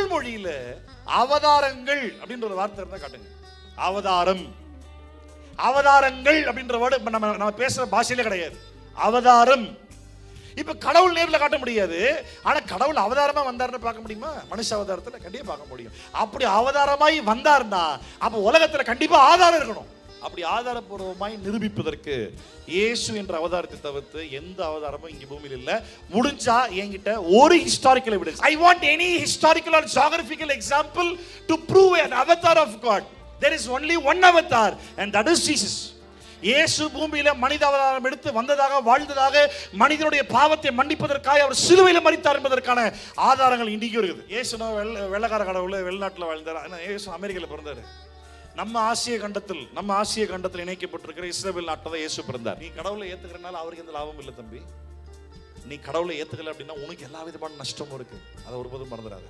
தமிழ் மொழியில அவதாரங்கள் அப்படின்ற ஒரு வார்த்தை இருந்தா காட்டுங்க. அவதாரம், அவதாரங்கள் அப்படின்ற வேர்டு நம்ம பேசுற பாஷையில கிடையாது. அவதாரம். இப்ப கடவுள் நேர்ல காட்ட முடியாது, ஆனா கடவுள் அவதாரமா வந்தாருன்னு பார்க்க முடியுமா? மனுஷ அவதாரத்துல கண்டிப்பா பார்க்க முடியும். அப்படி அவதாரமாய் வந்தார்னா அப்ப உலகத்துல கண்டிப்பா ஆதாரம் இருக்கணும். அப்படி ஆதாரபூர்வமாய் நிரூபிப்பதற்கு இயேசு என்ற அவதாரத்தை தவிர்த்து எந்த அவதாரமும் இங்க பூமியில் இல்ல. முடிஞ்சா என்கிட்ட ஒரு historical evidence, I want any historical or geographical example to prove an avatar of God. There is only one avatar and that is Jesus. இயேசு பூமியில மனித அவதாரம் எடுத்து வந்ததாக, வாழ்ந்ததாக, மனிதனுடைய பாவத்தை மன்னிப்பதற்காக அவர் சிலுவையில் மரித்தார் என்பதற்கான ஆதாரங்கள் இன்னைக்கு இருக்குது. இயேசு வெள்ளக்கார கடவுள் வெளிநாட்டில் வாழ்ந்தார், இயேசு அமெரிக்காவில் பிறந்தார். நம்ம ஆசிய கண்டத்தில் இணைக்கப்பட்டிருக்கிற இஸ்ரேல் நாட்டில் தான் இயேசு பிறந்தார். நீ கடவுளை ஏத்துக்கிறனால அவருக்கு எந்த லாபம் இல்லை தம்பி. நீ கடவுளை ஏத்துக்கல அப்படின்னா உனக்கு எல்லா விதமான நஷ்டமும் இருக்கு. அதை ஒருபோதும் மறந்துடாத.